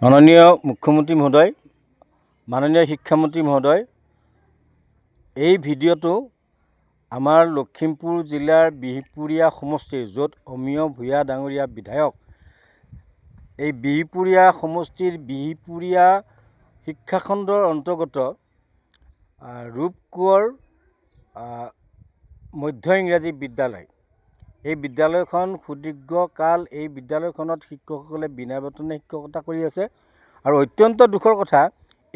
মাননীয় মুখ্যমন্ত্ৰী মহোদয়, মাননীয় শিক্ষামন্ত্ৰী মহোদয়, এই ভিডিঅ'টো আমাৰ লখিমপুৰ জিলাৰ বিহপুৰীয়া সমষ্টিৰ য'ত অমিয় ভূঞা ডাঙৰীয়া বিধায়ক, এই বিহপুৰীয়া সমষ্টিৰ বিহপুৰীয়া শিক্ষাখণ্ডৰ অন্তৰ্গত ৰূপকোঁৱৰ মধ্য ইংৰাজী বিদ্যালয়। এই বিদ্যালয়খন সুদীৰ্ঘ কাল এই বিদ্যালয়খনত শিক্ষকসকলে বিনা বেতনে শিক্ষকতা কৰি আছে আৰু অত্যন্ত দুখৰ কথা,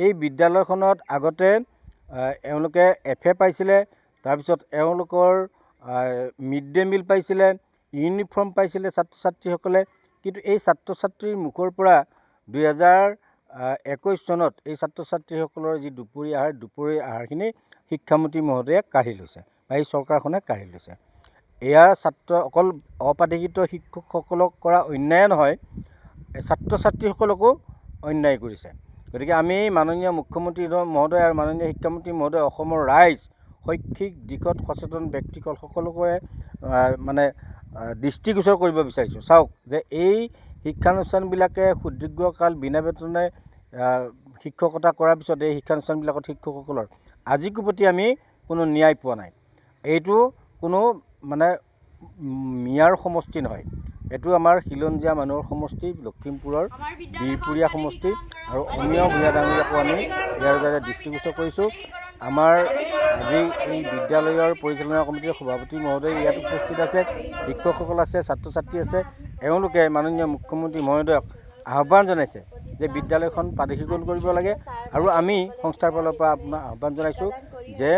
এই বিদ্যালয়খনত আগতে এওঁলোকে FA পাইছিলে, তাৰপিছত এওঁলোকৰ মিড ডে মিল পাইছিলে, ইউনিফৰ্ম পাইছিলে ছাত্ৰ ছাত্ৰীসকলে। কিন্তু এই ছাত্ৰ ছাত্ৰীৰ মুখৰ পৰা 2021 চনত এই ছাত্ৰ ছাত্ৰীসকলৰ যি দুপৰীয়া আহাৰখিনি শিক্ষামন্ত্ৰী মহোদয়ে কাঢ়ি লৈছে বা এই চৰকাৰখনে কাঢ়ি লৈছে। এয়া অকল অপাঠ্যক্ৰমিক শিক্ষকসকলক কৰা অন্যায় নহয়, ছাত্ৰ ছাত্ৰীসকলকো অন্যায় কৰিছে। গতিকে আমি মাননীয় মুখ্যমন্ত্ৰী মহোদয় আৰু মাননীয় শিক্ষামন্ত্ৰী মহোদয়, অসমৰ ৰাইজ, শৈক্ষিক দিশত সচেতন ব্যক্তিসকল সকলোকে দৃষ্টিগোচৰ কৰিব বিচাৰিছোঁ। চাওক যে এই শিক্ষানুষ্ঠানবিলাকে সুদীৰ্ঘকাল বিনা বেতনে শিক্ষকতা কৰাৰ পিছত এই শিক্ষানুষ্ঠানবিলাকত শিক্ষকসকলৰ আজিকো প্ৰতি আমি কোনো ন্যায় পোৱা নাই। এইটো কোনো মিয়াৰ সমষ্টি নহয়, এইটো আমাৰ খিলঞ্জীয়া মানুহৰ সমষ্টি, লখিমপুৰৰ বিহপুৰীয়া সমষ্টি আৰু অমিয় ভূঞা ডাঙৰীয়াকো আমি ইয়াৰ দ্বাৰা দৃষ্টিগোচৰ কৰিছোঁ। আমাৰ আজি এই বিদ্যালয়ৰ পৰিচালনা কমিটিৰ সভাপতি মহোদয় ইয়াত উপস্থিত আছে, শিক্ষকসকল আছে, ছাত্ৰ ছাত্ৰী আছে। এওঁলোকে মাননীয় মুখ্যমন্ত্ৰী মহোদয়ক আহ্বান জনাইছে যে বিদ্যালয়খন প্ৰাদেশিকৰণ কৰিব লাগে আৰু আমি সংস্থাৰ ফালৰ পৰা আপোনাক আহ্বান জনাইছোঁ যে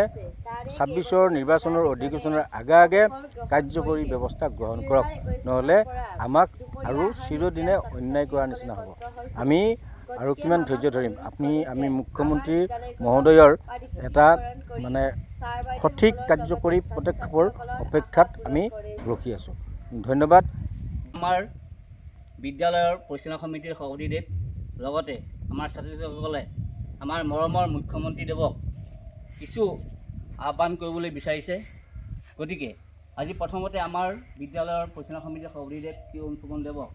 26ৰ নিৰ্বাচনৰ অধিৱেশনৰ আগে কাৰ্যকৰী ব্যৱস্থা গ্ৰহণ কৰক, নহ'লে আমাক আৰু চিৰদিনে অন্যায় কৰাৰ নিচিনা হ'ব। আমি আৰু কিমান ধৈৰ্য ধৰিম? আমি মুখ্যমন্ত্ৰী মহোদয়ৰ এটা সঠিক কাৰ্যকৰী পদক্ষেপৰ অপেক্ষাত আমি ৰখি আছোঁ। ধন্যবাদ। আমাৰ বিদ্যালয়ৰ পৰিচালনা সমিতিৰ সভাপতিদেৱ লগতে আমাৰ ছাত্ৰ ছাত্ৰীসকলে আমাৰ মৰমৰ মুখ্যমন্ত্ৰীদেৱক কিছু আহ্বান কৰিবলৈ বিচাৰিছে। গতিকে আজি প্ৰথমতে আমাৰ বিদ্যালয়ৰ পৰিচালনা সমিতিৰ সভাপতিদেৱ শ্ৰী অৰুণ ফুকন দেৱক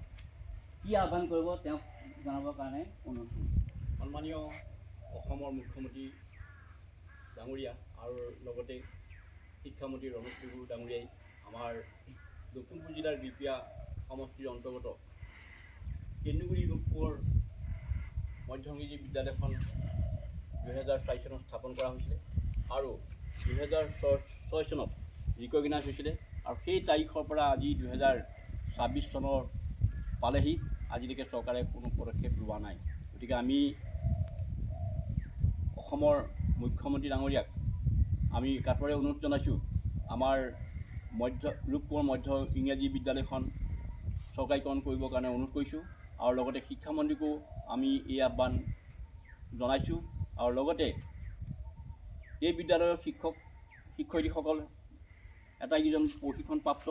কি আহ্বান কৰিব তেওঁক জনাবৰ কাৰণে অনুৰোধ কৰিছোঁ। সন্মানীয় অসমৰ মুখ্যমন্ত্ৰী ডাঙৰীয়া আৰু লগতে শিক্ষামন্ত্ৰী ৰমেশ পেগু ডাঙৰীয়াই আমাৰ লখিমপুৰ জিলাৰ বিহপুৰীয়া সমষ্টিৰ অন্তৰ্গত কেন্দুগুৰি ৰূপকোঁৱৰ মধ্য ইংৰাজী বিদ্যালয়খন 2004 চনত স্থাপন কৰা হৈছিলে আৰু 2006 চনত ৰিকগনাইজ হৈছিলে আৰু সেই তাৰিখৰ পৰা আজি 2026 চনৰ পালেহি, আজিলৈকে চৰকাৰে কোনো পদক্ষেপ লোৱা নাই। গতিকে আমি অসমৰ মুখ্যমন্ত্ৰী ডাঙৰীয়াক আমি কাটৰে অনুৰোধ জনাইছোঁ, আমাৰ ৰূপকোঁৱৰ মধ্য ইংৰাজী বিদ্যালয়খন চৰকাৰীকৰণ কৰিবৰ কাৰণে অনুৰোধ কৰিছোঁ আৰু লগতে শিক্ষামন্ত্ৰীকো আমি এই আহ্বান জনাইছোঁ আৰু লগতে এই বিদ্যালয়ৰ শিক্ষয়িত্ৰীসকল আটাইকেইজন প্ৰশিক্ষণপ্ৰাপ্ত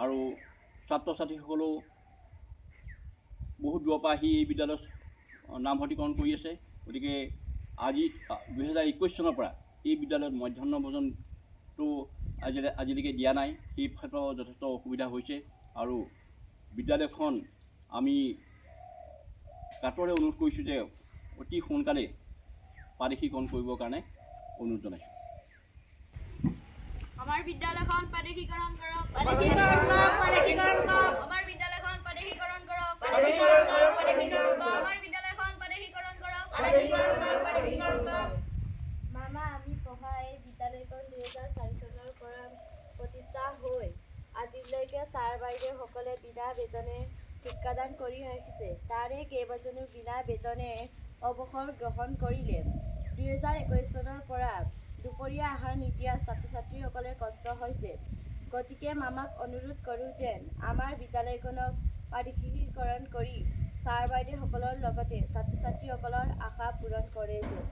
আৰু ছাত্ৰ ছাত্ৰীসকলেও বহুত দূৰৰ পৰা আহি এই বিদ্যালয়ত নামভৰ্তিকৰণ কৰি আছে। গতিকে আজি 2021 চনৰ পৰা এই বিদ্যালয়ত মধ্যাহ্ন ভোজনটো আজিলৈকে দিয়া নাই, সেই ক্ষেত্ৰত যথেষ্ট অসুবিধা হৈছে আৰু বিদ্যালয়খন আমি কাটৰে অনুৰোধ কৰিছোঁ যে অতি সোনকালে প্ৰাদেশিকৰণ কৰিবৰ কাৰণে অনুৰোধ জনাইছোঁ। আমাৰ বিদ্যালয়খন প্ৰাদেশিকৰণ কৰক, আমাৰ বিদ্যালয়খন প্ৰাদেশিকৰণ কৰক, আমাৰ বিদ্যালয়খন প্ৰাদেশিকৰণ কৰক। মামা, আমি পঢ়া এই বিদ্যালয়খন 2004 চনৰ পৰা প্ৰতিষ্ঠা হৈ আজিলৈকে ছাৰ বাইদেউসকলে বিনা বেতনে শিক্ষাদান কৰি আহিছে। তাৰে কেইবাজনো বিনা বেতনে অৱসৰ গ্ৰহণ কৰিলে। 2021 চনৰ পৰা দুপৰীয়া আহাৰ নিদিয়া ছাত্ৰ ছাত্ৰীসকলে কষ্ট হৈছে। গতিকে মামাক অনুৰোধ কৰোঁ যেন আমাৰ বিদ্যালয়খনক প্ৰাদেশিকীকৰণ কৰি ছাৰ বাইদেউসকলৰ লগতে ছাত্ৰ ছাত্ৰীসকলৰ আশা পূৰণ কৰে যেন।